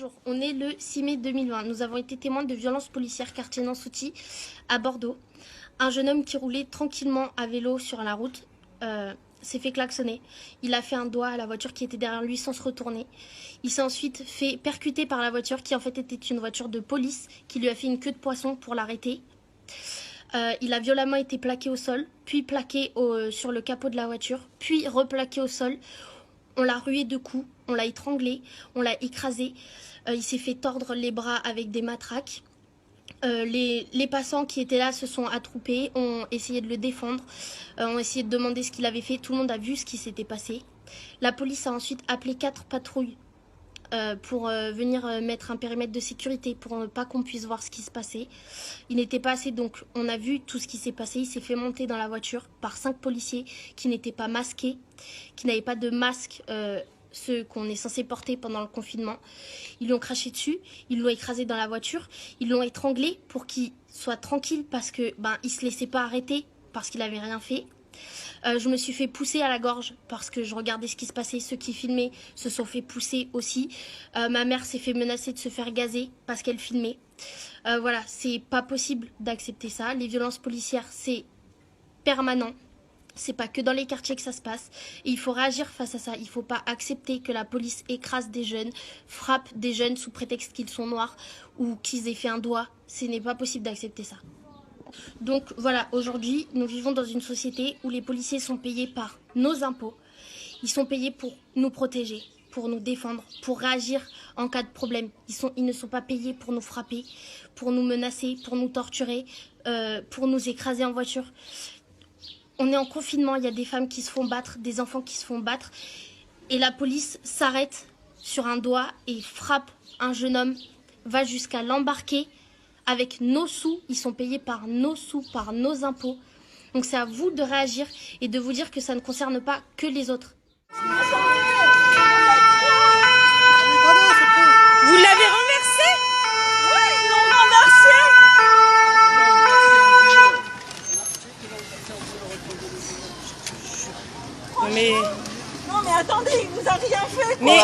Bonjour, on est le 6 mai 2020. Nous avons été témoins de violences policières quartier Nansouty à Bordeaux. Un jeune homme qui roulait tranquillement à vélo sur la route s'est fait klaxonner. Il a fait un doigt à la voiture qui était derrière lui sans se retourner. Il s'est ensuite fait percuter par la voiture qui en fait était une voiture de police qui lui a fait une queue de poisson pour l'arrêter. Il a violemment été plaqué au sol, puis plaqué sur le capot de la voiture, puis replaqué au sol. On l'a rué de coups, on l'a étranglé, on l'a écrasé. Il s'est fait tordre les bras avec des matraques. Les passants qui étaient là se sont attroupés, ont essayé de le défendre, ont essayé de demander ce qu'il avait fait. Tout le monde a vu ce qui s'était passé. La police a ensuite appelé 4 patrouilles pour venir mettre un périmètre de sécurité pour ne pas qu'on puisse voir ce qui se passait. Il n'était pas assez, donc on a vu tout ce qui s'est passé. Il s'est fait monter dans la voiture par 5 policiers qui n'étaient pas masqués, qui n'avaient pas de masque, ceux qu'on est censé porter pendant le confinement. Ils lui ont craché dessus, ils l'ont écrasé dans la voiture, ils l'ont étranglé pour qu'il soit tranquille parce que il se laissait pas arrêter parce qu'il avait rien fait. Je me suis fait pousser à la gorge parce que je regardais ce qui se passait. Ceux qui filmaient se sont fait pousser aussi. Ma mère s'est fait menacer de se faire gazer parce qu'elle filmait. Voilà, c'est pas possible d'accepter ça. Les violences policières, c'est permanent. C'est pas que dans les quartiers que ça se passe. Et il faut réagir face à ça. Il faut pas accepter que la police écrase des jeunes, frappe des jeunes sous prétexte qu'ils sont noirs ou qu'ils aient fait un doigt. Ce n'est pas possible d'accepter ça. Donc voilà, aujourd'hui, nous vivons dans une société où les policiers sont payés par nos impôts. Ils sont payés pour nous protéger, pour nous défendre, pour réagir en cas de problème. Ils ne sont pas payés pour nous frapper, pour nous menacer, pour nous torturer, pour nous écraser en voiture. On est en confinement, il y a des femmes qui se font battre, des enfants qui se font battre. Et la police s'arrête sur un doigt et frappe un jeune homme, va jusqu'à l'embarquer. Avec nos sous, ils sont payés par nos sous, par nos impôts. Donc c'est à vous de réagir et de vous dire que ça ne concerne pas que les autres. Vous l'avez renversé? Oui, ils l'ont renversé. Mais... Non mais attendez, il vous a rien fait quoi. Mais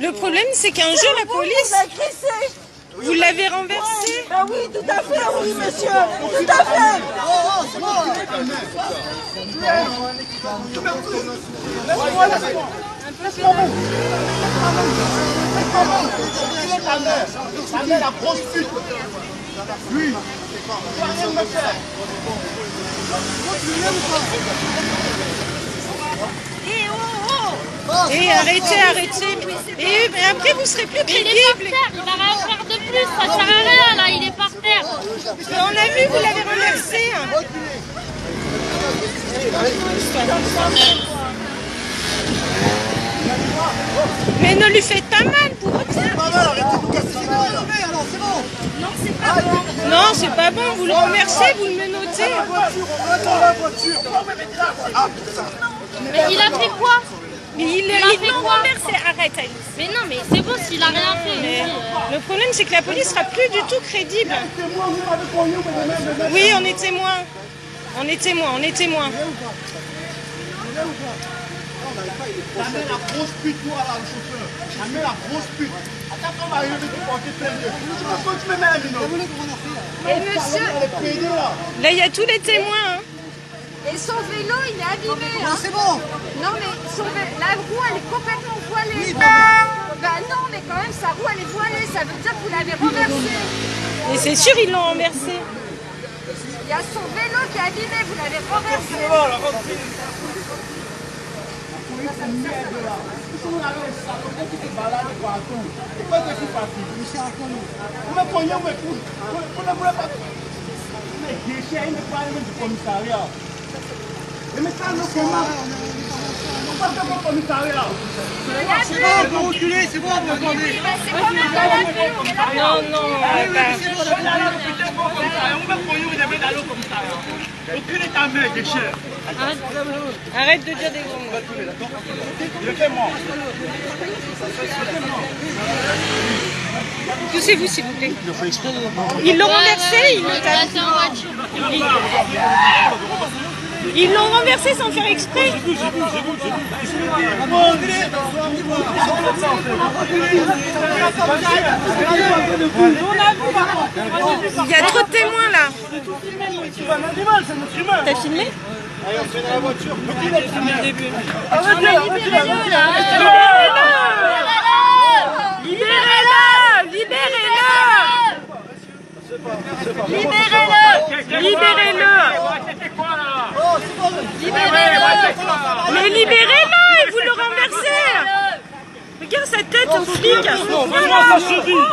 le problème c'est qu'un jeu, la police... Vous agressé. Vous l'avez renversé? Ah oui, tout à fait, oui monsieur, tout à fait. Ta mère, la grosse pute. Lui, tu vas rien me faire. Et arrêtez. Et mais après vous serez plus crédible. Il est par terre, il va rien faire de plus, ça sert à rien là, il est par terre. Mais on a vu, vous l'avez renversé. Mais ne lui faites pas mal pour Pas mal, arrêtez de vous casser les couilles. Alors, c'est bon. Non, c'est pas bon, vous le renversez, vous le menottez. La voiture, on va dans la voiture. Ah putain. Mais il a fait quoi? Mais ils fait l'ont quoi renversé. Arrête, Alice. Mais non, mais c'est bon s'il a rien fait. Le problème c'est que la police sera plus du tout crédible. Oui, on est témoins. On est témoins. Ta mère, la grosse pute, toi là, le chauffeur. Ta mère, la grosse pute. Attends, on va arriver de porter plein de. Pourquoi tu me mets un minot? Et monsieur, Elle est pédée là. là il y a tous les témoins. Et son vélo, il est abîmé. Non, c'est bon. Non, mais la roue, elle est complètement voilée. Bah non, mais quand même, sa roue, elle est voilée. Ça veut dire que vous l'avez renversée. Et c'est sûr ils l'ont renversé. Il y a son vélo qui est abîmé. Vous l'avez renversé. Mais ça, nous, comment? On passe devant le commissariat. On peut reculer, c'est bon, on peut demander. C'est quand même dans la vue. On est là. Non, on va pas. Reculez ta mère, déchire. Arrête de dire des gros mots. Je fais mort. Poussez-vous s'il vous plaît. Ils l'ont renversé, ils l'ont Il a été en voiture. Ils l'ont renversé sans faire exprès. Il y a trop de témoins là. C'est pas un animal, c'est notre humain. T'as filmé? Allez, on se met dans la voiture. Libérez-le! Libérez-le! Libérez-le! Libérez-le! Mais libérez-le! Et vous le renversez! Regarde sa tête au flic! Vraiment, ça cheville.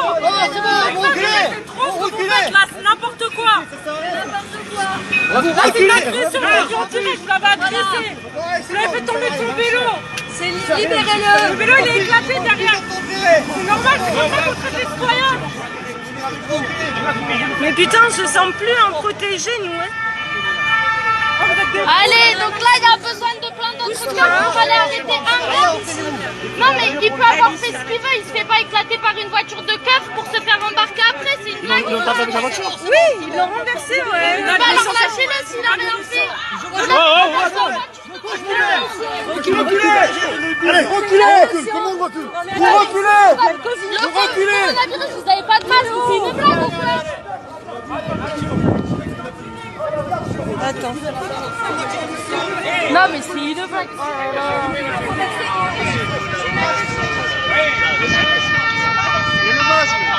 C'est n'importe quoi! Là, c'est une agression! Vous l'avez agressé! Vous l'avez fait tomber de son vélo! Libérez-le! Le vélo, il est éclaté derrière! C'est normal, c'est comme ça qu'on traite les citoyens! Mais putain, on se sent plus en protégé, nous, hein. Allez, donc là, il y a besoin de plein d'autres cas. Il fallait arrêter un gars ici. Non, mais il peut avoir fait ce qu'il veut. Il se fait pas éclater par une voiture de keuf pour se faire embarquer après. C'est une blague. Ils n'ont pas fait la voiture. Oui, ils l'ont renversé, ouais. Bah alors lâchez-le s'il a rien fait. Reculez. Allez, reculez. Comment on recule? Vous reculez. Vous reculez. Vous avez pas de masque. C'est une blague ou quoi? Attends. Non, mais c'est une blague. Et le masque.